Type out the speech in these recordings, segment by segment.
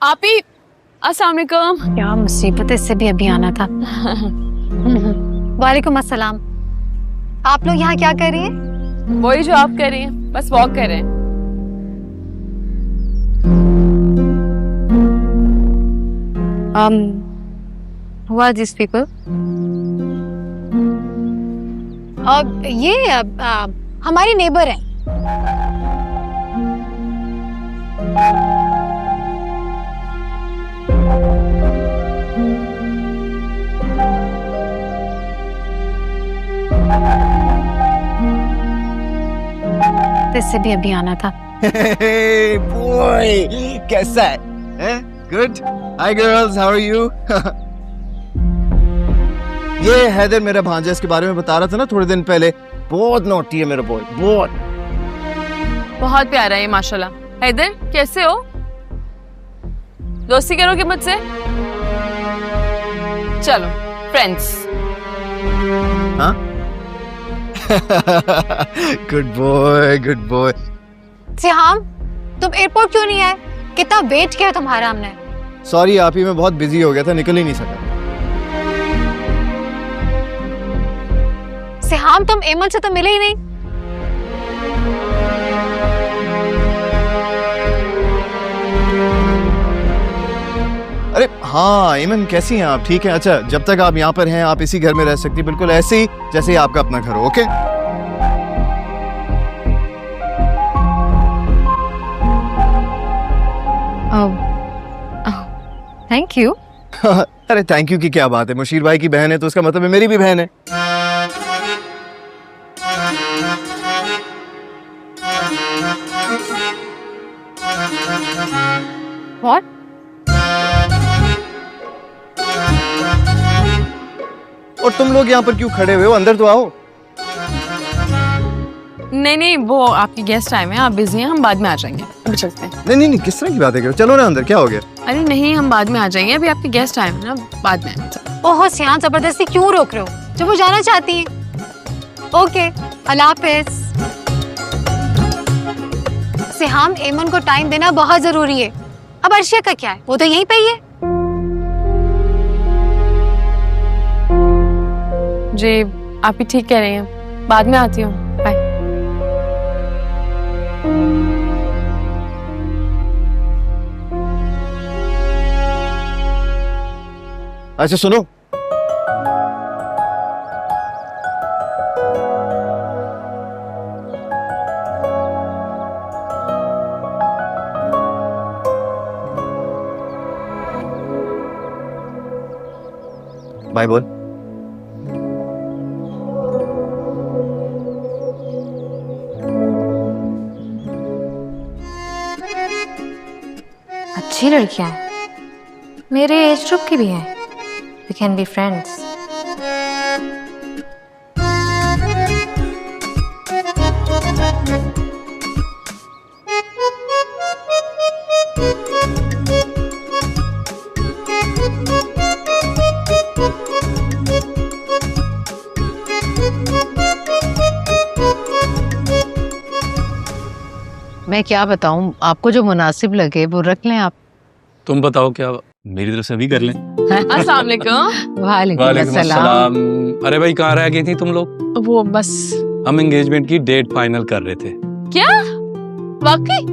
आप ही अस्सलाम वालेकुम। क्या मुसीबत है, इससे भी अभी आना था। वालेकुम अस्सलाम। आप लोग यहाँ क्या कर रही हैं? वही जो आप कर रही हैं, बस वॉक कर रहे हैं। Who are these people? ये हमारी नेबर हैं। इससे भी अभी आना था। Hey boy, कैसा है? Good. Hi girls, how are you? ये हैदर मेरा भांजा, इसके बारे में बता रहा था ना थोड़े दिन पहले। बहुत नोटी है मेरा बॉय, बहुत प्यारा है माशाल्लाह। हैदर कैसे हो? दोस्ती करोगे मुझसे? चलो फ्रेंड्स। हाँ? Good boy. सिहाम, तुम एयरपोर्ट क्यों नहीं आए? कितना वेट किया तुम्हारा हमने। सॉरी आप ही, मैं बहुत बिजी हो गया था, निकल ही नहीं सका। सिहाम, तुम एमन से तो मिले ही नहीं। अरे हाँ एमन, कैसी हैं आप? ठीक है। अच्छा, जब तक आप यहाँ पर हैं आप इसी घर में रह सकती, बिल्कुल ऐसे ही जैसे ही आपका अपना घर हो। ओके? Thank you. अरे थैंक यू की क्या बात है, मुशीर भाई की बहन है तो उसका मतलब है मेरी भी बहन है। What? और तुम लोग यहाँ पर क्यों खड़े हुए हो? अंदर तो आओ। नहीं, वो आपकी गेस्ट टाइम है, आप बिजी हैं, हम बाद में आ जाएंगे, अभी चलते हैं। नहीं, किस तरह की बातें कर रहे हो? चलो ना अंदर, क्या हो गया? अरे नहीं, हम बाद में आ जाएंगे, अभी आपकी गेस्ट टाइम है ना, बाद में आएंगे। ओहो सियान, जबरदस्ती क्यों रोक रहे हो? जब वो जाना चाहती है। ओके, अल्लाह हाफिज। सिहाम, एमन को टाइम देना बहुत जरूरी है। अब अर्शिया का क्या है? वो तो यहीं पे ही है। जी आप ही ठीक कह रही हैं, बाद में आती हूँ, बाय। अच्छा सुनो, बाय बोल। अच्छी लड़कियां हैं, मेरे एज ग्रुप की भी हैं। We can be friends. मैं क्या बताऊं, आपको जो मुनासिब लगे वो रख लें आप। तुम बताओ क्या मेरी तरफ से भी कर लें? अस्सलाम वालेकुम। वालेकुम अस्सलाम। अरे भाई कहाँ रह गई थी तुम लोग? वो बस हम एंगेजमेंट की डेट फाइनल कर रहे थे। क्या? वाकई?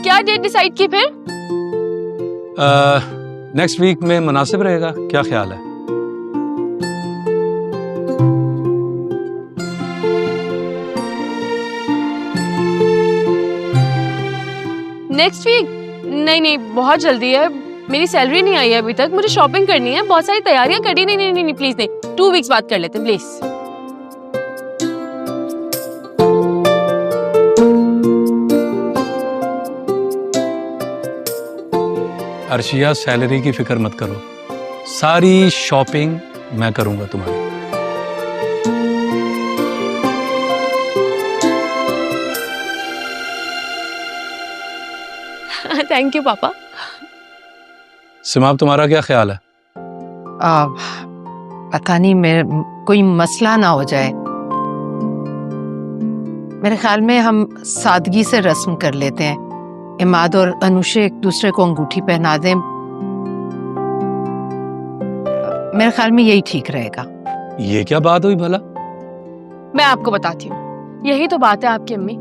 क्या डेट डिसाइड की फिर? नेक्स्ट वीक में मुनासिब रहेगा, क्या ख्याल है? Next week? नहीं, बहुत जल्दी है, मेरी सैलरी नहीं आई है अभी तक, मुझे शॉपिंग करनी है, बहुत सारी तैयारियां करनी। नहीं प्लीज नहीं, 2 वीक्स बाद कर लेते प्लीज। अर्शिया सैलरी की फिक्र मत करो, सारी शॉपिंग मैं करूंगा तुम्हारी। थैंक यू पापा। सिमाब तुम्हारा क्या ख्याल है? पता नहीं, मेरे कोई मसला ना हो जाए। मेरे ख्याल में हम सादगी से रस्म कर लेते हैं, इमाद और अनुषे एक दूसरे को अंगूठी पहना दें, मेरे ख्याल में यही ठीक रहेगा। ये क्या बात हुई भला? मैं आपको बताती हूँ, यही तो बात है आपकी अम्मी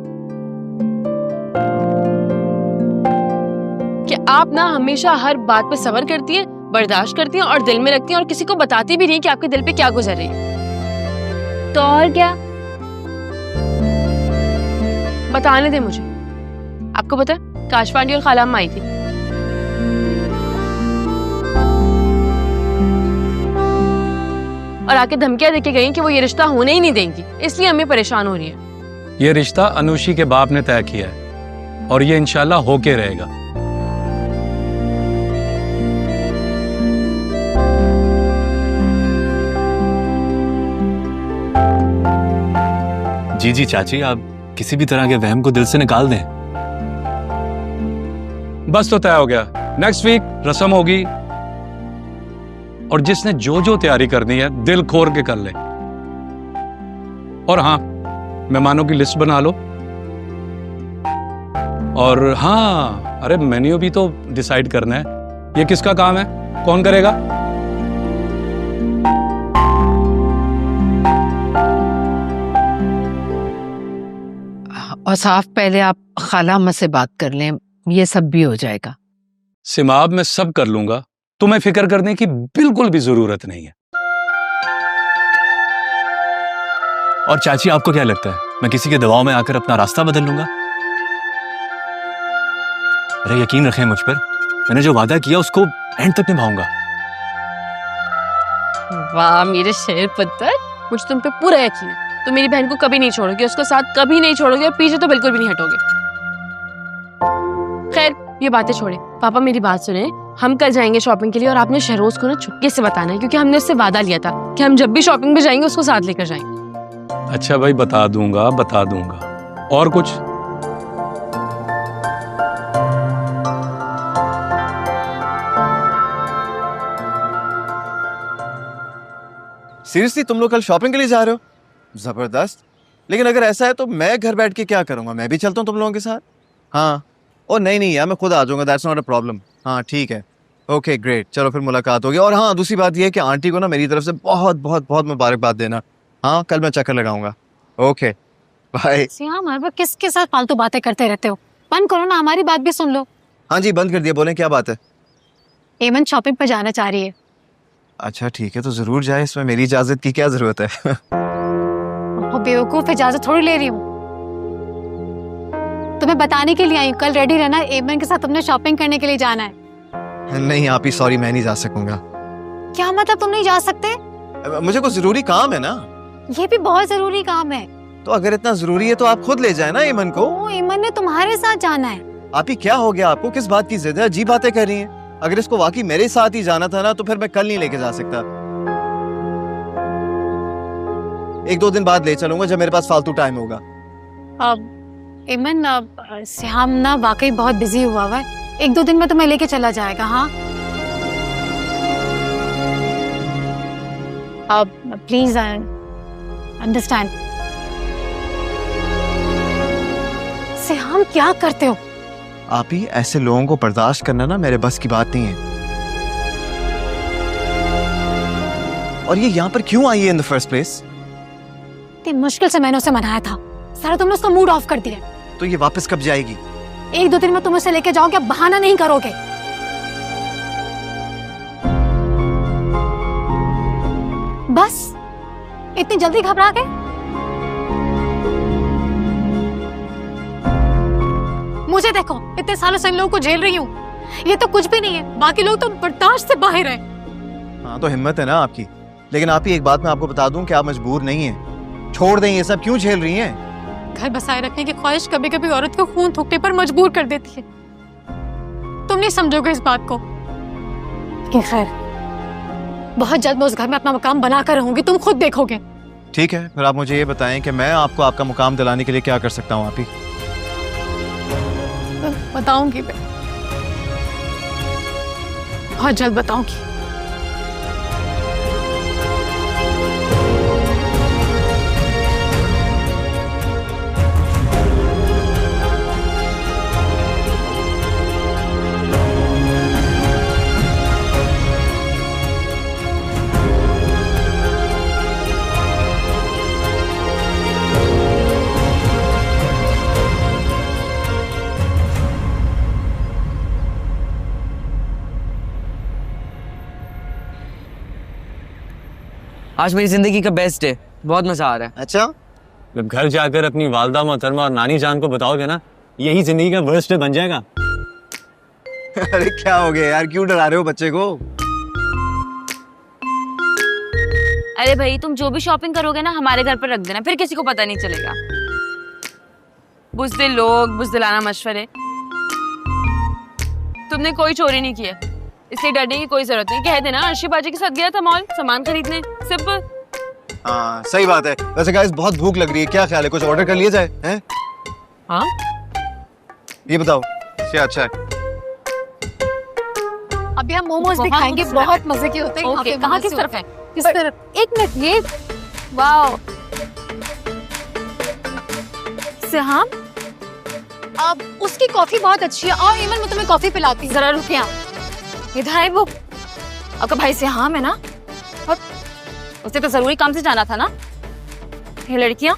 कि आप ना हमेशा हर बात पे सब्र करती हैं, बर्दाश्त करती हैं और दिल में रखती हैं और किसी को बताती भी नहीं कि आपके दिल पे क्या गुजर रही है। तो और क्या? बताने दे मुझे। आपको पता है काशफ आंटी और खाला अम्मा आई थी। और आके धमकियां देके गई कि वो ये रिश्ता होने ही नहीं देंगी, इसलिए अम्मी परेशान हो रही है। ये रिश्ता अनुषी के बाप ने तय किया है और ये इंशाल्लाह होके रहेगा। जी जी चाची, आप किसी भी तरह के वहम को दिल से निकाल दें। बस तो तय हो गया, नेक्स्ट वीक रस्म होगी और जिसने जो जो तैयारी करनी है दिल खोल के कर ले। और हाँ, मेहमानों की लिस्ट बना लो। और हाँ, अरे मेन्यू भी तो डिसाइड करना है। ये किसका काम है, कौन करेगा? और साफ पहले आप खाला अम्मा से बात कर लें, ये सब भी हो जाएगा। सिमाब मैं सब कर लूंगा, तुम्हें फिक्र करने की बिल्कुल भी जरूरत नहीं है। और चाची, आपको क्या लगता है मैं किसी के दबाव में आकर अपना रास्ता बदल लूंगा? अरे यकीन रखें मुझ पर, मैंने जो वादा किया उसको एंड तक निभाऊंगा। वाह मेरे शेर पत्थर, मुझे तुम पे पूरा यकीन है। तो मेरी बहन को कभी नहीं छोड़ोगे, उसका साथ कभी नहीं छोड़ोगे और पीछे तो बिल्कुल भी नहीं हटोगे। खैर ये बातें छोड़े, पापा मेरी बात सुने। हम कल जाएंगे शॉपिंग के लिए और आपने शहरोज को ना चुपके से बताना है, क्योंकि हमने उससे वादा लिया था कि हम जब भी शॉपिंग पे जाएंगे उसको साथ लेकर जाएंगे। अच्छा भाई, बता दूंगा बता दूंगा। और कुछ? सीरियसली तुम लोग कल शॉपिंग के लिए जा रहे हो? जबरदस्त। लेकिन अगर ऐसा है तो मैं घर बैठ के क्या करूंगा, मैं भी चलता हूँ तुम लोगों के साथ। हाँ, ओ नहीं यार, मैं खुद आ जाऊंगा, दैट्स नॉट अ प्रॉब्लम। हाँ ठीक है, ओके ग्रेट, चलो फिर मुलाकात होगी। और हाँ, दूसरी बात ये है कि आंटी को ना मेरी तरफ से बहुत बहुत बहुत मुबारकबाद देना। हाँ, कल मैं चक्कर लगाऊंगा। Okay bye. सियाम, हर वक्त किसके साथ फालतू बातें करते रहते हो? बंद करो ना, हमारी बात भी सुन लो। हाँ जी, बंद कर दिया, बोलें क्या बात है? एमन शॉपिंग पर जाना चाह रही है। अच्छा ठीक है, तो जरूर जाए, इसमें मेरी इजाजत की क्या जरूरत है? वो बेवकूफ इजाजत थोड़ी ले रही हूँ, तुम्हें बताने के लिए आई हूँ। कल रेडी रहना, एमन के साथ तुमने शॉपिंग करने के लिए जाना है। नहीं आप ही, सॉरी मैं नहीं जा सकूंगा। क्या मतलब तुम नहीं जा सकते? मुझे कोई जरूरी काम है ना। ये भी बहुत जरूरी काम है। तो अगर इतना जरूरी है तो आप खुद ले जाए ना एमन को। ओ, एमन ने तुम्हारे साथ जाना है। आप ही क्या हो गया आपको, किस बात की जिद है? अजीब बातें कर रही हैं। अगर इसको वाकई मेरे साथ ही जाना था ना तो फिर मैं कल नहीं लेके जा सकता। 1-2 दिन बाद ले चलूंगा जब मेरे पास फालतू टाइम होगा। अब एमन, सियाम ना वाकई बहुत बिजी हुआ है, 1-2 दिन में तुम्हें लेके चला जाएगा। हाँ अब प्लीज अंडरस्टैंड। सियाम क्या करते हो आप ही? ऐसे लोगों को बर्दाश्त करना ना मेरे बस की बात नहीं है। और ये यहाँ पर क्यों आई है इन द फर्स्ट प्लेस? इतनी मुश्किल से मैंने उसे मनाया था, सारा तुमने उसका मूड ऑफ कर दिया। तो ये वापस कब जाएगी? 1-2 दिन में तुम उसे लेके जाओगे, अब बहाना नहीं करोगे। बस इतनी जल्दी घबरा गए? मुझे देखो, इतने सालों से इन लोगों को झेल रही हूँ, ये तो कुछ भी नहीं है। बाकी लोग तो बर्दाश्त से बाहर हैं। हाँ तो हिम्मत है ना आपकी। लेकिन आप ही, एक बात मैं आपको बता दूं कि आप मजबूर नहीं हैं। छोड़ दें ये सब, क्यों झेल रही हैं? घर बसाए रखने की ख्वाहिश कभी कभी औरत को खून थूकने पर मजबूर कर देती है। तुम नहीं समझोगे इस बात को। लेकिन खैर, बहुत जल्द मैं उस घर में अपना मुकाम बना कर रहूंगी, तुम खुद देखोगे। ठीक है, फिर आप मुझे ये बताएं कि मैं आपको आपका मुकाम दिलाने के लिए क्या कर सकता हूँ। आप ही बताऊंगी मैं, बहुत जल्द बताऊंगी। आज मेरी जिंदगी का बेस्ट डे, बहुत मजा आ रहा है। अच्छा, जब घर जाकर अपनी वालदा मोहतरमा और नानी जान को बताओगे ना, यही जिंदगी का वर्स्ट डे बन जाएगा। अरे क्या हो गया यार, क्यों डरा रहे हो बच्चे को? अरे भाई तुम जो भी शॉपिंग करोगे ना हमारे घर पर रख देना, फिर किसी को पता नहीं चलेगा। बुज़दिल लोग, बुज़दिलाना मशवरे। तुमने कोई चोरी नहीं किया, इसलिए डरने की कोई जरूरत नहीं। कह देना अर्शी बाजी के साथ गया था मॉल सामान खरीदने, सिंपल। हाँ सही बात है। वैसे गाइस बहुत भूख लग रही है, क्या ख्याल है कुछ ऑर्डर कर लिया जाए? हैं? हाँ ये बताओ क्या अच्छा है? अभी हम मोमोज भी बहुत खाएंगे, खूबसूरत बहुत मजे के होते हैं। ओके, कहाँ किस तरफ है? किस तरफ? एक मिनट, ये वाओ सिहाम, अब उसकी कॉफी बहुत अच्छी है। और ईमन मैं तुम्हें कॉफी पिलाती हूँ। जरा रुकिए आप। इधर है वो, आपका भाई सिहाम है ना? और उसे तो जरूरी काम से जाना था ना। ये लड़कियां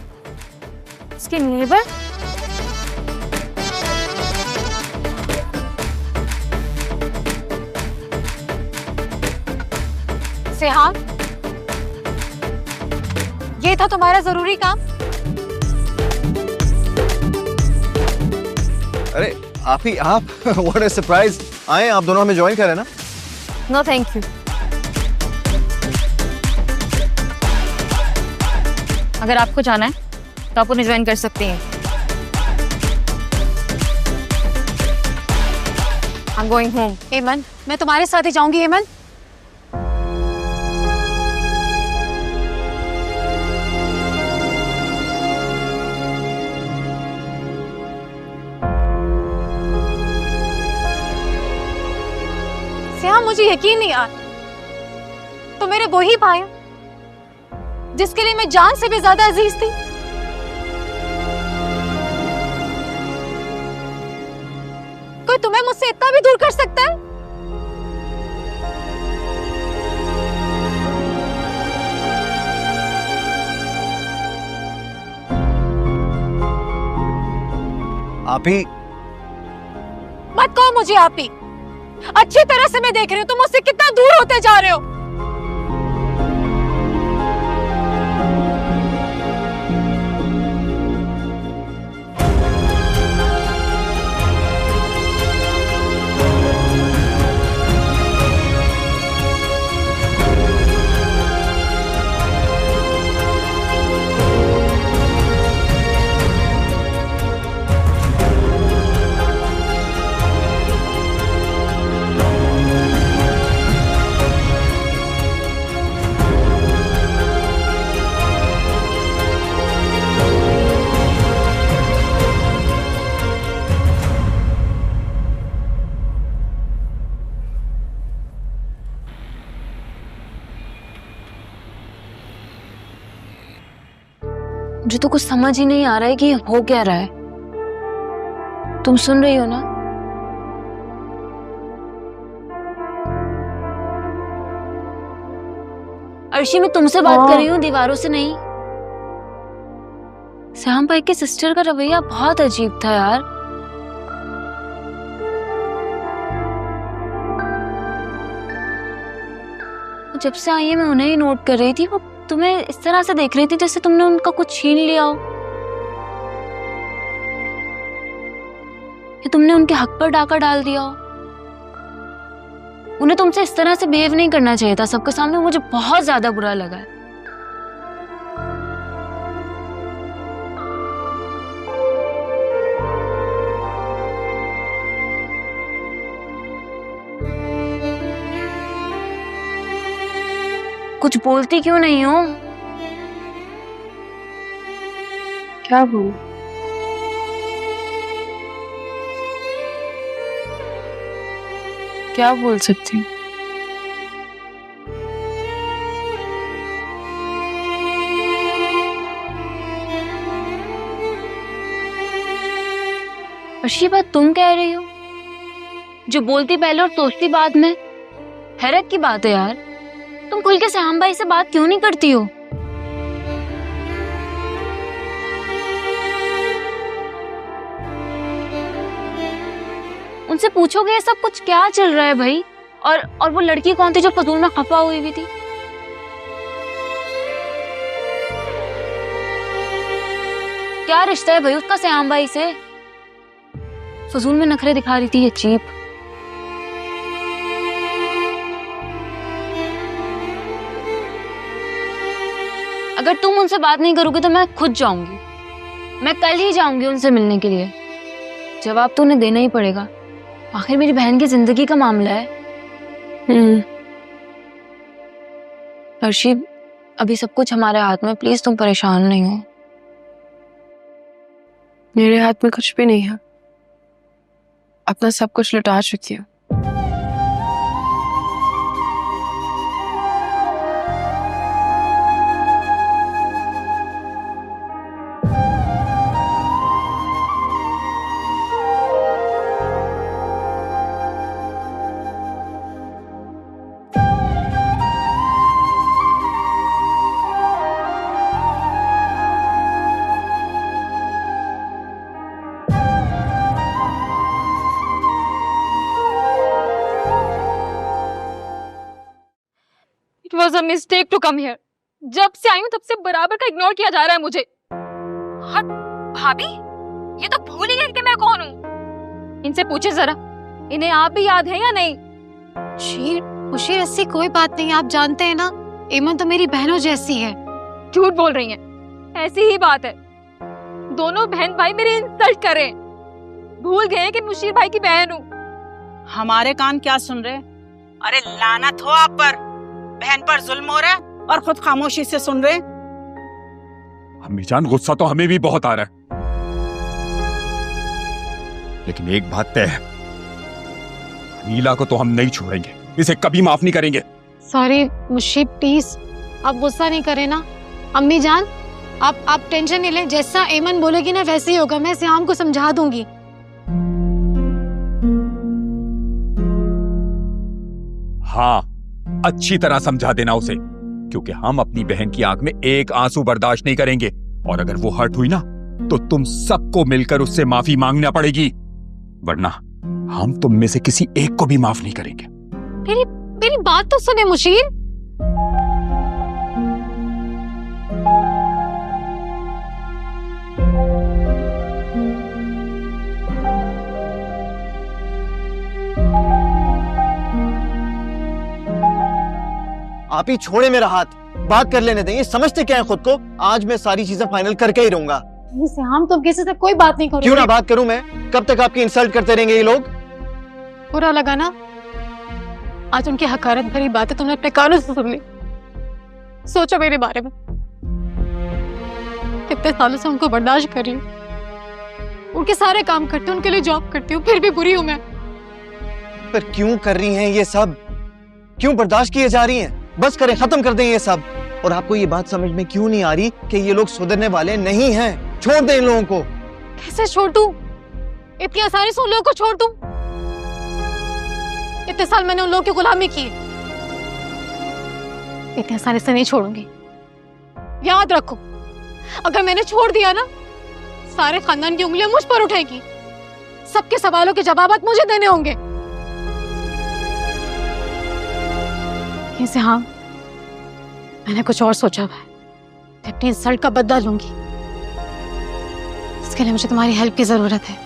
उसके नेबर। सिहाम, ये था तुम्हारा जरूरी काम? अरे आप ही आप व्हाट अ सरप्राइज। आए आप दोनों हमें ज्वाइन करें ना। No thank you. अगर आपको जाना है तो आप उन्हें ज्वाइन कर सकते हैं। I'm going home. हेमन, मैं तुम्हारे साथ ही जाऊंगी। हेमन, सियाम, मुझे यकीन नहीं आ रहा तो मेरे वो ही भाई जिसके लिए मैं जान से भी ज्यादा अजीज थी। कोई तुम्हें मुझसे इतना भी दूर कर सकता है? आप ही मत कहो मुझे आप ही। अच्छी तरह से मैं देख रही हूँ तुम मुझसे कितना दूर होते जा रहे हो। मुझे तो कुछ समझ ही नहीं आ रहा है कि हो क्या रहा है। तुम सुन रही हो ना? अर्शी, मैं तुमसे बात कर रही हूँ, दीवारों से नहीं। श्याम भाई के सिस्टर का रवैया बहुत अजीब था यार। जब से आई है मैं उन्हें ही नोट कर रही थी। वो तुम्हें इस तरह से देख रही थी जैसे तुमने उनका कुछ छीन लिया हो, या तुमने उनके हक पर डाका डाल दिया हो। उन्हें तुमसे इस तरह से बिहेव नहीं करना चाहिए था सबके सामने। मुझे बहुत ज्यादा बुरा लगा है। कुछ बोलती क्यों नहीं हो? क्या बोल? क्या बोल सकती हूँ? अच्छी बात तुम कह रही हो, जो बोलती पहले और सोचती बाद में। हैरत की बात है यार, तुम खुल के श्याम भाई से बात क्यों नहीं करती हो? उनसे पूछोगे ये सब कुछ क्या चल रहा है भाई? और वो लड़की कौन थी जो फजूल में खपा हुई भी थी? क्या रिश्ता है भाई उसका श्याम भाई से? फजूल में नखरे दिखा रही थी ये चीप। अगर तुम उनसे बात नहीं करोगे तो मैं खुद जाऊंगी। मैं कल ही जाऊंगी उनसे मिलने के लिए। जवाब तो उन्हें देना ही पड़ेगा, आखिर मेरी बहन की जिंदगी का मामला है। अर्शी, अभी सब कुछ हमारे हाथ में, प्लीज तुम परेशान नहीं हो। मेरे हाथ में कुछ भी नहीं है, अपना सब कुछ लुटा चुकी हूँ। It was a mistake to come here. जब से आई हूँ तब से बराबर का इग्नोर किया जा रहा है मुझे। हाँ भाभी, ये तो भूल ही गए कि मैं कौन हूँ। इनसे पूछे जरा, इन्हें आप भी याद है या नहीं? मुशीर ऐसी कोई बात नहीं, आप जानते हैं ना ईमन तो मेरी बहनों जैसी है। झूठ बोल रही हैं, ऐसी ही बात है। दोनों बहन भाई मेरी इंसल्ट कर रहे हैं। भूल गए हैं कि मुशीर भाई की बहन हूँ। हमारे कान क्या सुन रहे? अरे लानत हो आप पर, बहन पर जुल्म हो रहा है और खुद खामोशी से सुन रहे। अम्मी जान, गुस्सा तो हमें भी बहुत आ रहा है, लेकिन एक बात तय है, नीला को तो हम नहीं छोड़ेंगे, इसे कभी माफ नहीं करेंगे। सॉरी मुशीर, प्लीज आप गुस्सा नहीं करें ना। अम्मी जान, आप टेंशन नहीं लें, जैसा एमन बोलेगी ना वैसे ही होगा। मैं श्याम को समझा दूंगी। हाँ, अच्छी तरह समझा देना उसे, क्योंकि हम अपनी बहन की आंख में एक आंसू बर्दाश्त नहीं करेंगे, और अगर वो हर्ट हुई ना तो तुम सबको मिलकर उससे माफी मांगना पड़ेगी, वरना हम तुम में से किसी एक को भी माफ नहीं करेंगे। मेरी बात तो सुने मुशीर। आप ही छोड़े मेरा हाथ, बात कर लेने देंगे। समझते क्या है खुद को? आज मैं सारी चीजें फाइनल करके ही रहूंगा। हम तो किसी से कोई बात नहीं करोगे। क्यों ना बात करूं मैं? कब तक आपकी इंसल्ट करते रहेंगे ये लोग? बुरा लगा ना? आज उनकी हकारत भरी बातें तुमने अपने कानों से सुन ली। सोचो मेरे बारे में, कितने सालों से उनको बर्दाश्त कर रही हूँ, उनके सारे काम करती हूँ, उनके लिए जॉब करती हूँ, फिर भी बुरी हूँ मैं। पर क्यों कर रही हैं ये सब? क्यों बर्दाश्त किए जा रही हैं? बस करें, खत्म कर दें ये सब। और आपको ये बात समझ में क्यों नहीं आ रही कि ये लोग सुधरने वाले नहीं हैं? छोड़ दें इन लोगों को। कैसे छोड़ दूं? इतनी आसानी से उन लोगों को छोड़ दूं? इतने साल मैंने उन लोगों की गुलामी की, इतनी आसानी से नहीं छोड़ूंगी। याद रखो, अगर मैंने छोड़ दिया ना, सारे खानदान की उंगलियां मुझ पर उठेगी, सबके सवालों के जवाब मुझे देने होंगे। हाँ, मैंने कुछ और सोचा हुआ है। मैं अपनी इंसल्ट का बदला लूंगी। इसके लिए मुझे तुम्हारी हेल्प की जरूरत है।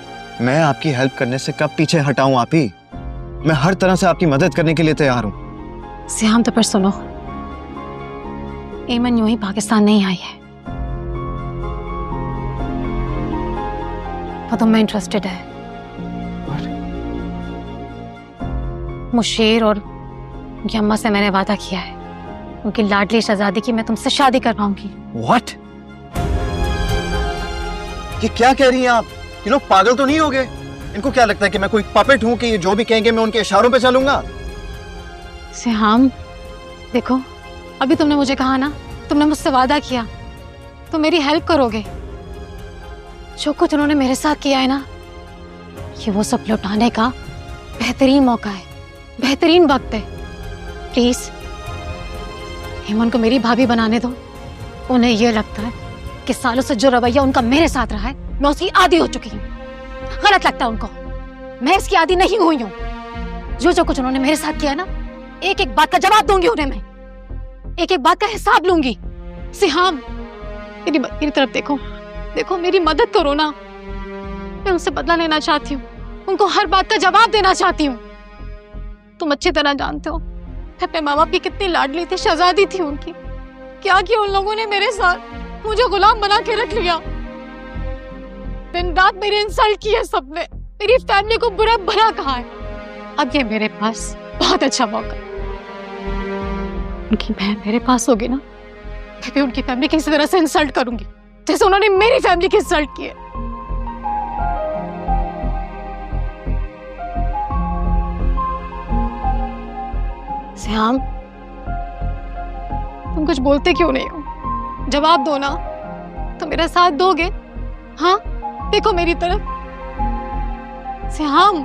मैं आपकी हेल्प करने से कब पीछे हटाऊं? आप ही, मैं हर तरह से आपकी मदद करने के लिए तैयार हूं। सियाम, तो पर सुनो, एमन यूं ही पाकिस्तान नहीं आई है, वो तो मैं इंटरेस्टेड है। मुशीर और उनकी अम्मा से मैंने वादा किया है, उनकी लाडली शहजादी की मैं तुमसे शादी करवाऊंगी। What? ये क्या कह रही हैं आप? ये लोग पागल तो नहीं हो गए? इनको क्या लगता है कि मैं कोई पपेट हूं कि ये जो भी कहेंगे मैं उनके इशारों पे चलूंगा? सियाम देखो, अभी तुमने मुझे कहा ना, तुमने मुझसे वादा किया तो मेरी हेल्प करोगे। जो कुछ उन्होंने मेरे साथ किया है ना, ये वो सब लौटाने का बेहतरीन मौका है, बेहतरीन वक्त है। प्लीज हेमन को मेरी भाभी बनाने दो। उन्हें यह लगता है कि सालों से जो रवैया उनका मेरे साथ रहा है, मैं उसकी आदी हो चुकी हूँ। गलत लगता है उनको, मैं इसकी आदी नहीं हुई हूँ। जो कुछ उन्होंने मेरे साथ किया ना, एक एक बात का जवाब दूंगी उन्हें मैं, एक एक बात का हिसाब लूंगी। सिहाम, मेरी तरफ देखो, देखो मेरी मदद करो ना, मैं उनसे बदला लेना चाहती हूँ, उनको हर बात का जवाब देना चाहती हूँ। तुम अच्छी तरह जानते हो मैं अपने माँ बाप की कितनी लाडली थी, शहजादी थी उनकी। क्या किया उन लोगों ने मेरे साथ, मुझे गुलाम बना के रख लिया। दिन रात मेरी इंसल्ट की है सबने, मेरी फैमिली को बुरा भला कहा है। अब ये मेरे पास बहुत अच्छा मौका, उनकी बहन मेरे पास होगी ना, मैं भी उनकी फैमिली की इसी तरह से इंसल्ट करूंगी जैसे उन्होंने मेरी फैमिली की इंसल्ट की है। श्याम, तुम कुछ बोलते क्यों नहीं हो? जवाब दो ना, तो मेरा साथ दोगे? हाँ, देखो मेरी तरफ। श्याम,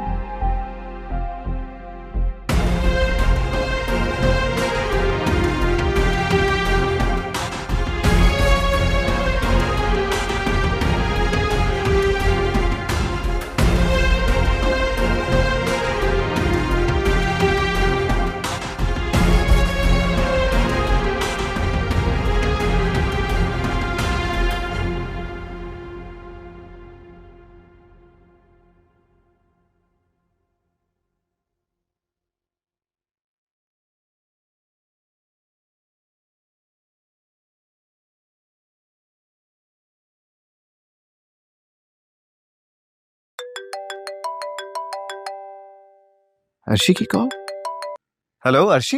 अर्शी की कॉल। हेलो अर्शी,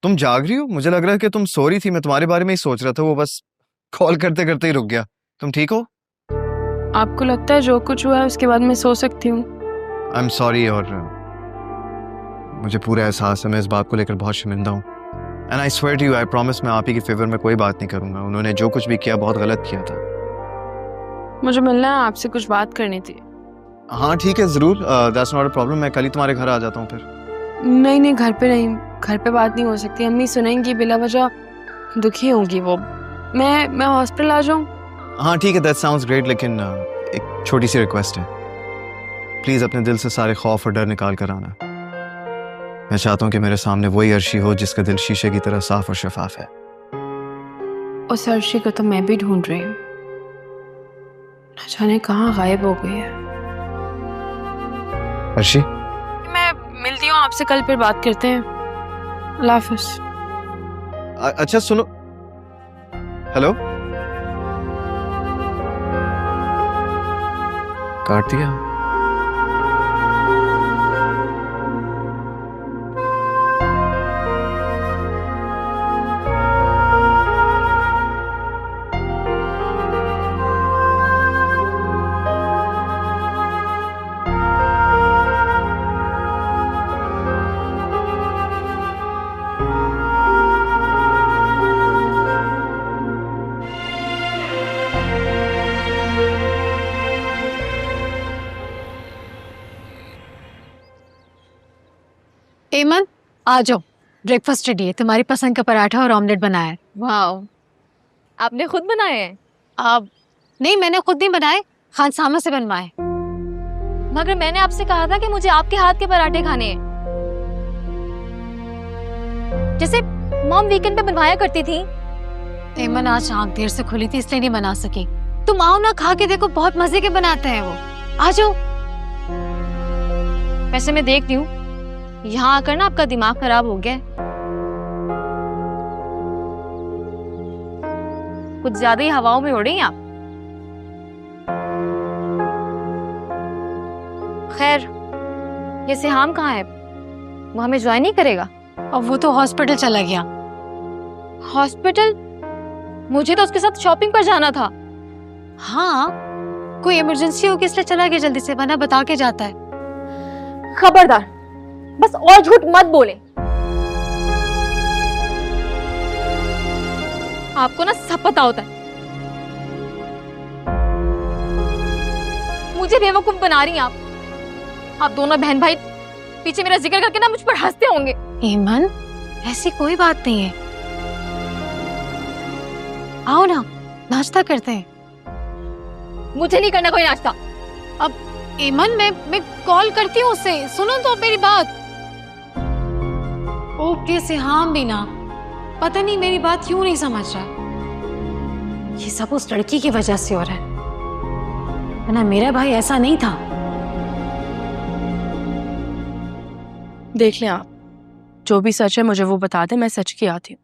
तुम जाग रही हो? मुझे लग रहा है कि तुम सो रही थी, मैं तुम्हारे बारे में ही सोच रहा था, वो बस कॉल करते करते ही रुक गया। तुम ठीक हो? आपको लगता है जो कुछ हुआ है उसके बाद मैं सो सकती हूँ? आई एम सॉरी, और मुझे पूरा एहसास है, मैं इस बात को लेकर बहुत शर्मिंदा हूँ। And I swear to you, I promise, मैं आप ही की फेवर में कोई बात नहीं करूंगा। उन्होंने जो कुछ भी किया बहुत गलत किया था। मुझे मिलना है आपसे, कुछ बात करनी थी। हाँ ठीक है, जरूर, दैट्स नॉट अ प्रॉब्लम। मैं कल ही तुम्हारे घर आ जाता हूँ फिर। नहीं, घर पे नहीं, घर पे बात नहीं हो सकती। अम्मी सुनेंगी, बिला वजह दुखी होंगी वो। मैं हॉस्पिटल आ जाऊँ? हाँ ठीक है, दैट साउंड्स ग्रेट, लेकिन एक छोटी सी रिक्वेस्ट है, प्लीज अपने दिल से सारे खौफ और डर निकाल कर आना। मैं चाहता हूँ कि मेरे सामने वही अर्शी हो जिसका दिल शीशे की तरह साफ और शफाफ है। उस अर्शी को तो मैं भी ढूंढ रही हूँ, न जाने कहाँ गायब हो गई है। अर्शी, मैं मिलती हूँ आपसे कल, फिर बात करते हैं। अल्लाह हाफिज़। अच्छा सुनो, हेलो, काट दिया? एमन, आ जाओ, ब्रेकफास्ट रेडी है। तुम्हारी पसंद का पराठा और ऑमलेट बनाया है। वाह, आपने खुद बनाए हैं? अब नहीं, मैंने खुद नहीं बनाए, खान सामा से बनवाए। मगर मैंने आपसे कहा था कि मुझे आपके हाथ के पराठे खाने हैं, जैसे मॉम वीकेंड पे बनवाया करती थी। एमन, आज आंख देर से खुली थी इसलिए नहीं बना सकी। तुम आओ ना, खा के देखो, बहुत मजे के बनाते हैं वो। आ जाओ। वैसे मैं देखती हूँ, यहाँ आकर ना आपका दिमाग खराब हो गया है, कुछ ज्यादा ही हवाओं में उड़ रही हैं आप। खैर, ये सिहाम कहाँ है? वो हमें ज्वाइन नहीं करेगा? और वो तो हॉस्पिटल चला गया। हॉस्पिटल? मुझे तो उसके साथ शॉपिंग पर जाना था। हाँ, कोई इमरजेंसी होगी इसलिए चला गया जल्दी से, वरना बता के जाता है। खबरदार, बस और झूठ मत बोले। आपको ना सब पता होता है। मुझे बेवकूफ बना रही हैं आप दोनों बहन भाई पीछे मेरा जिक्र करके ना मुझ पर हंसते होंगे। ईमन, ऐसी कोई बात नहीं है, आओ ना नाश्ता करते हैं। मुझे नहीं करना कोई नाश्ता। अब ईमन, मैं कॉल करती हूँ उससे, सुनो तो मेरी बात। ओके सिहाम भी ना, पता नहीं मेरी बात क्यों नहीं समझ रहा। ये सब उस लड़की की वजह से हो रहा है, वरना मेरा भाई ऐसा नहीं था। देख लें आप, जो भी सच है मुझे वो बता दें, मैं सच की आती हूँ।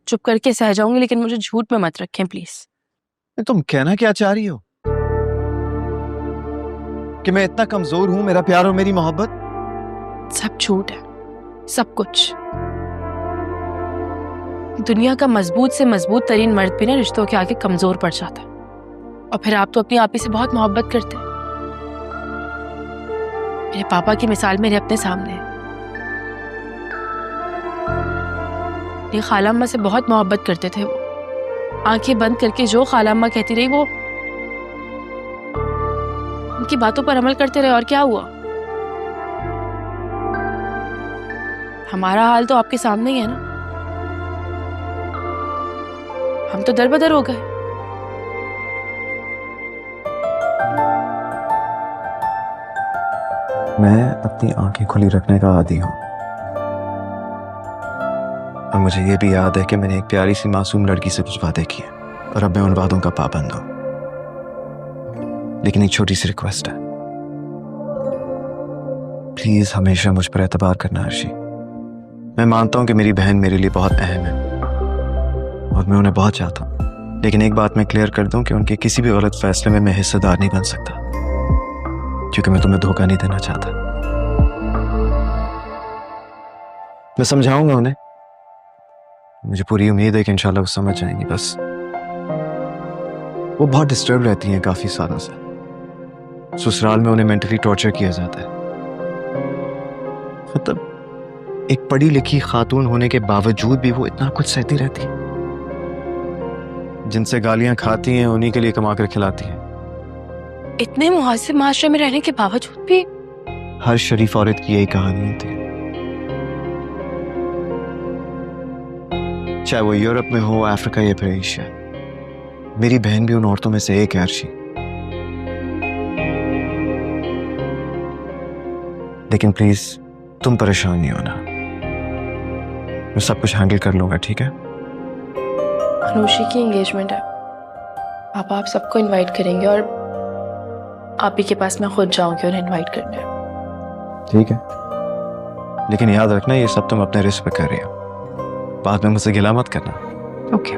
चुप करके सह जाऊंगी, लेकिन मुझे झूठ में मत रखें प्लीज। तुम कहना क्या चाह रही हो? कि मैं इतना कमजोर हूं, मेरा प्यार और मेरी मोहब्बत? सब झूठ है, सब कुछ। दुनिया का मजबूत से मजबूत तरीन मर्द भी ना रिश्तों के आगे कमजोर पड़ जाता है। और फिर आप तो अपनी आपी से बहुत मोहब्बत करते हैं। मेरे पापा की मिसाल मेरे अपने सामने है। ये खालाम्मा से बहुत मोहब्बत करते थे वो। आंखें बंद करके जो खालाम्मा कहती रही वो उनकी बातों पर अमल करते रहे। और क्या हुआ? हमारा हाल तो आपके सामने ही है ना। हम तो दरबदर हो गए। मैं अपनी आंखें खुली रखने का आदी हूं, और मुझे ये भी याद है कि मैंने एक प्यारी सी मासूम लड़की से कुछ वादे किए, और अब मैं उन वादों का पाबंद हूं। लेकिन एक छोटी सी रिक्वेस्ट है, प्लीज हमेशा मुझ पर एतबार करना अर्शी। मैं मानता हूं कि मेरी बहन मेरे लिए बहुत अहम है और मैं उन्हें बहुत चाहता हूं, लेकिन एक बात मैं क्लियर कर दूं कि उनके किसी भी गलत फैसले में मैं हिस्सेदार नहीं बन सकता, क्योंकि मैं तुम्हें धोखा नहीं देना चाहता। मैं समझाऊंगा उन्हें, मुझे पूरी उम्मीद है कि इंशाल्लाह वो समझ जाएंगी। बस वो बहुत डिस्टर्ब रहती हैं काफी सालों से। ससुराल में उन्हें मेंटली टॉर्चर किया जाता है। मतलब एक पढ़ी लिखी खातून होने के बावजूद भी वो इतना कुछ सहती रहती है। जिनसे गालियां खाती हैं उन्हीं के लिए कमा कर खिलाती हैं। इतने मुहासिब माशरे में रहने के बावजूद भी हर शरीफ औरत की यही कहानी होती है, चाहे वो यूरोप में हो, अफ्रीका या फिर एशिया। मेरी बहन भी उन औरतों में से एक है अर्शी। लेकिन प्लीज तुम परेशान नहीं होना, मैं सब कुछ हैंडल कर लूंगा, ठीक है? अनुषी की एंगेजमेंट है, पापा आप सबको इनवाइट करेंगे और आप ही के पास मैं खुद जाऊंगी उन्हें इनवाइट करने। ठीक है, लेकिन याद रखना ये सब तुम अपने रिस्क पे कर रही हो, बाद में मुझसे गिला मत करना। ओके।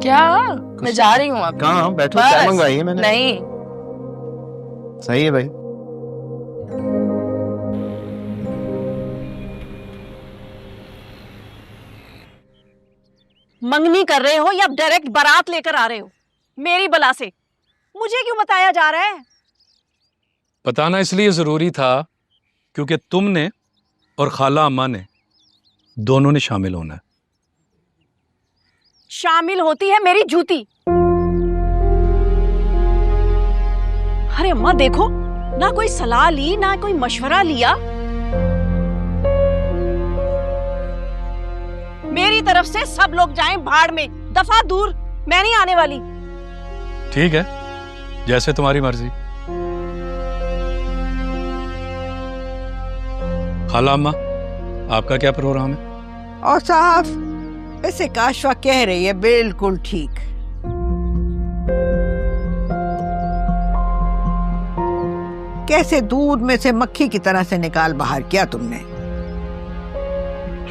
क्या? मैं जा रही हूँ अब। कहाँ? बैठो, क्या मंगवाई है मैंने? नहीं। सही है भाई। मंगनी कर रहे हो या डायरेक्ट बारात लेकर आ रहे हो? मेरी बला से मुझे क्यों बताया जा रहा है? बताना इसलिए जरूरी था क्योंकि तुमने और खाला अम्मा ने दोनों ने शामिल होना है। शामिल होती है मेरी जूती। अरे अम्मा देखो, ना कोई सलाह ली ना कोई मशवरा लिया। मेरी तरफ से सब लोग जाएं भाड़ में, दफा दूर, मैं नहीं आने वाली। ठीक है, जैसे तुम्हारी मर्जी। खाला अम्मा, आपका क्या प्रोग्राम है? और साहब, वैसे काशवा कह रही है बिल्कुल ठीक। कैसे दूध में से मक्खी की तरह से निकाल बाहर किया तुमने।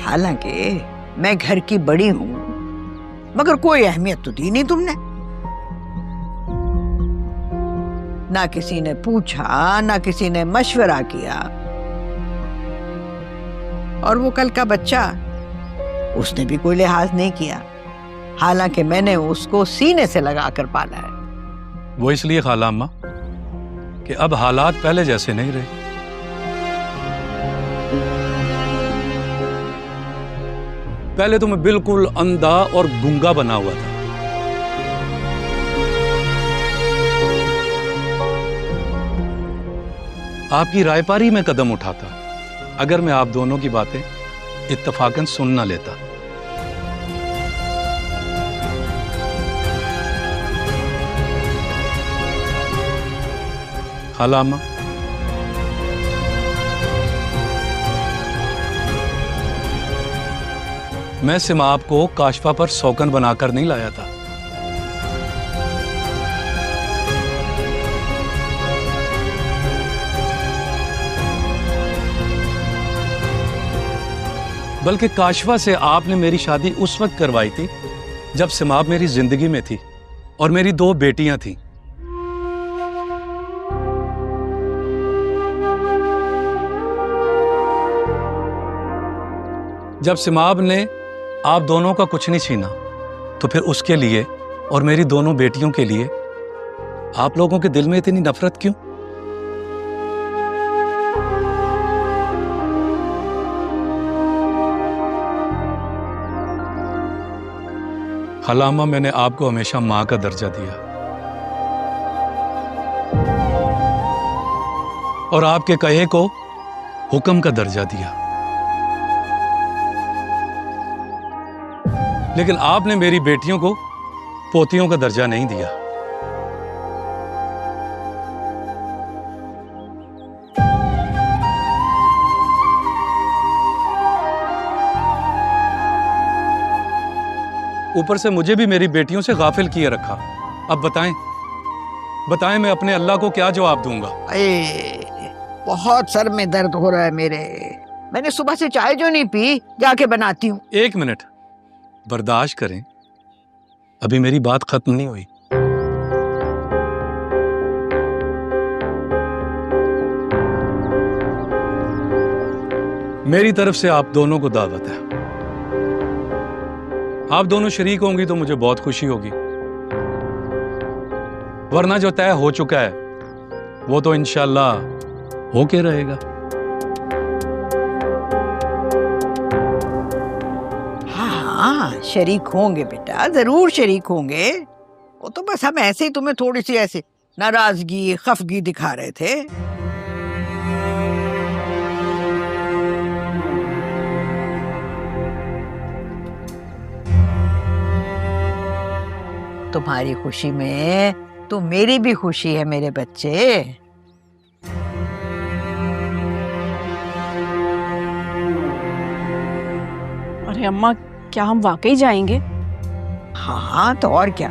हालांकि मैं घर की बड़ी हूं, मगर कोई अहमियत तो दी नहीं तुमने। ना किसी ने पूछा, ना किसी ने मशवरा किया। और वो कल का बच्चा, उसने भी कोई लिहाज नहीं किया, हालांकि मैंने उसको सीने से लगाकर पाला है। वो इसलिए खाला अम्मा कि अब हालात पहले जैसे नहीं रहे। पहले तो मैं बिल्कुल अंधा और गूंगा बना हुआ था। आपकी रायपारी में कदम उठाता अगर मैं आप दोनों की बातें इत्तफाकन सुन ना लेता। खाला अम्मा, मैं सिमाब को काशफा पर सौकन बनाकर नहीं लाया था। बल्कि काशफा से आपने मेरी शादी उस वक्त करवाई थी जब सिमाब मेरी जिंदगी में थी और मेरी 2 बेटियां थीं। जब सिमाब ने आप दोनों का कुछ नहीं छीना तो फिर उसके लिए और मेरी दोनों बेटियों के लिए आप लोगों के दिल में इतनी नफरत क्यों? खाला, मैंने आपको हमेशा मां का दर्जा दिया और आपके कहे को हुक्म का दर्जा दिया, लेकिन आपने मेरी बेटियों को पोतियों का दर्जा नहीं दिया। ऊपर से मुझे भी मेरी बेटियों से गाफिल किए रखा। अब बताएं मैं अपने अल्लाह को क्या जवाब दूंगा? बहुत सर में दर्द हो रहा है मेरे। मैंने सुबह से चाय जो नहीं पी, जाके बनाती हूँ। 1 मिनट बर्दाश्त करें, अभी मेरी बात खत्म नहीं हुई। मेरी तरफ से आप दोनों को दावत है। आप दोनों शरीक होंगी तो मुझे बहुत खुशी होगी, वरना जो तय हो चुका है वो तो इंशाल्लाह होके रहेगा। हाँ, शरीक होंगे बेटा, जरूर शरीक होंगे। वो तो बस हम ऐसे ही तुम्हें थोड़ी सी ऐसे नाराजगी खफगी दिखा रहे थे। तुम्हारी खुशी में तो मेरी भी खुशी है मेरे बच्चे। अरे अम्मा, क्या हम वाकई जाएंगे? हाँ तो और क्या।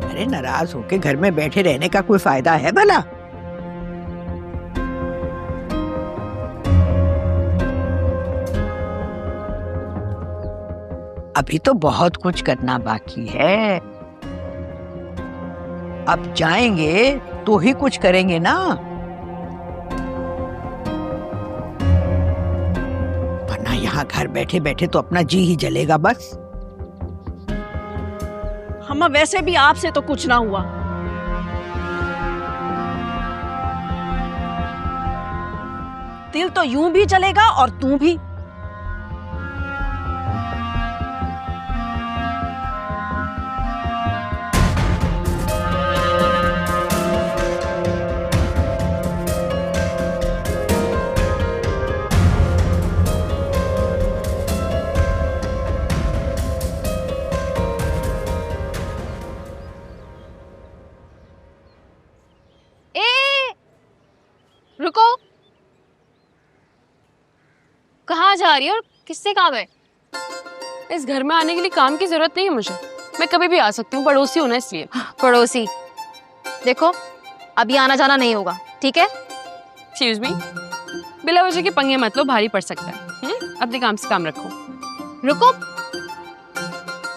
अरे नाराज होके घर में बैठे रहने का कोई फायदा है भला? अभी तो बहुत कुछ करना बाकी है। अब जाएंगे तो ही कुछ करेंगे ना, वरना यहाँ घर बैठे बैठे तो अपना जी ही जलेगा बस। अम्मा, वैसे भी आपसे तो कुछ ना हुआ। दिल तो यूं भी जलेगा और तू भी। रुको, कहाँ जा रही हो और किससे काम है? इस घर में आने के लिए काम की जरूरत नहीं है मुझे, मैं कभी भी आ सकती हूँ, पड़ोसी हूँ ना इसलिए। पड़ोसी? देखो, अभी आना जाना नहीं होगा, ठीक है? एक्सक्यूज मी, बिला वजह के पंगे मत लो, भारी पड़ सकता है। अपने काम से काम रखो। रुको,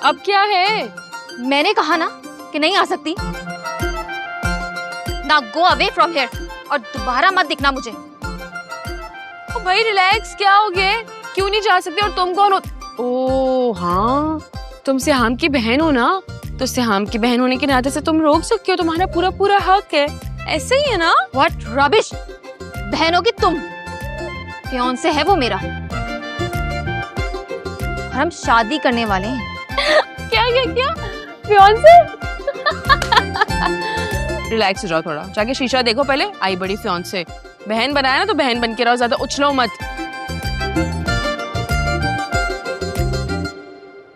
अब क्या है? मैंने कहा ना कि नहीं आ सकती। ना गो अवे फ्रॉम हियर और दोबारा मत दिखना मुझे। ओ भाई रिलैक्स, क्या हो गया? क्यों नहीं जा सकती? और तुम कौन हो? ओ हाँ, तुम सिहाम की बहन हो ना, तो सिहाम की बहन होने के नाते से तुम रोक सकती हो, तुम्हारा पूरा पूरा हक है। ऐसे ही है ना? व्हाट रबिश, बहन होगी तुम, फियांसे है वो मेरा, हम शादी करने वाले हैं। क्या फियांसे? रिलैक्स हो जाओ थोड़ा, जाके शीशा देखो पहले। आई बड़ी फियांसे, बहन बनाया ना तो बहन बन के रहो, ज्यादा उछलो मत।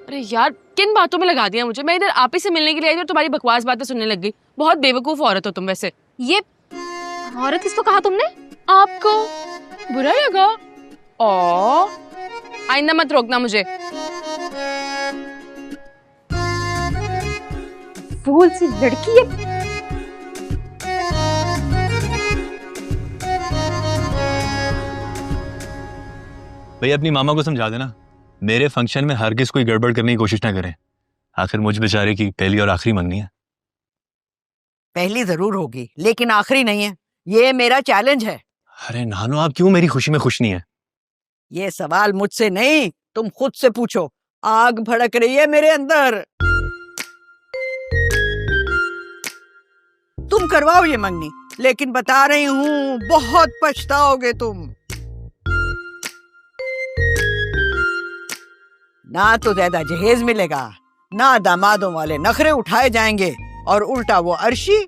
अरे यार, किन बातों में लगा दिया मुझे? मैं इधर आप ही से मिलने के लिए आई थी और तुम्हारी बकवास बातें सुनने लग गई। बहुत बेवकूफ औरत हो तुम वैसे। ये औरत किसको कहा तुमने? आपको बुरा लगा? ओ, आइंदा मत रोकना मुझे। फूल सी लड़की है। भैया अपनी मामा को समझा देना, मेरे फंक्शन में हरगिज कोई गड़बड़ करने की कोशिश ना करें। आखिर मुझ बेचारे की पहली और आखिरी मंगनी है। पहली जरूर होगी लेकिन आखिरी नहीं है, ये मेरा चैलेंज है। अरे नानो, आप क्यों मेरी खुशी में खुश नहीं है? ये सवाल मुझसे नहीं, तुम खुद से पूछो। आग भड़क रही है मेरे अंदर। तुम करवाओ ये मंगनी, लेकिन बता रही हूँ बहुत पछताओगे तुम। ना तो ज्यादा जहेज मिलेगा, ना दामादों वाले नखरे उठाए जाएंगे, और उल्टा वो अर्शी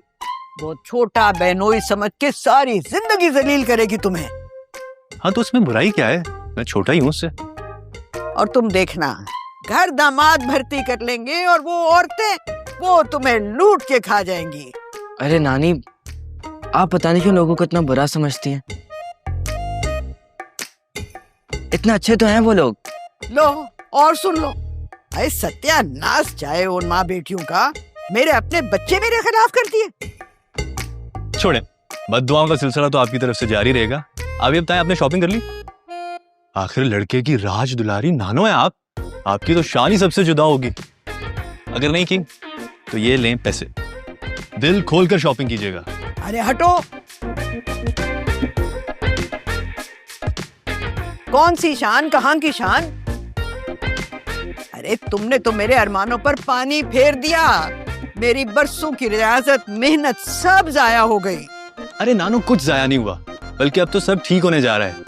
वो छोटा बहनोई समझ के सारी जिंदगी जलील करेगी तुम्हें। हाँ तो उसमें बुराई क्या है, मैं छोटा ही हूँ उससे। और तुम देखना, घर दामाद भर्ती कर लेंगे और वो औरतें वो तुम्हें लूट के खा जाएंगी। अरे नानी, आप पता नहीं क्यों लोगों को इतना बुरा समझती हैं। इतना अच्छे तो हैं वो लोग। लो और सुन लो, अरे सत्यानाश चाहे उन माँ बेटियों का, मेरे अपने बच्चे मेरे खिलाफ करती है। छोड़े, बद्दुआओं का सिलसिला तो आपकी तरफ से जारी रहेगा। आप ये बताएं, आपने शॉपिंग कर ली? आखिर लड़के की राज दुलारी नानो है आप, आपकी तो शान ही सबसे जुदा होगी। अगर नहीं की तो ये लें पैसे, दिल खोलकर शॉपिंग कीजिएगा। अरे हटो, कौन सी शान, कहां की शान? अरे तुमने तो मेरे अरमानों पर पानी फेर दिया। मेरी बरसों की रियाजत, मेहनत सब जाया हो गई। अरे नानो, कुछ जाया नहीं हुआ, बल्कि अब तो सब ठीक होने जा रहा है।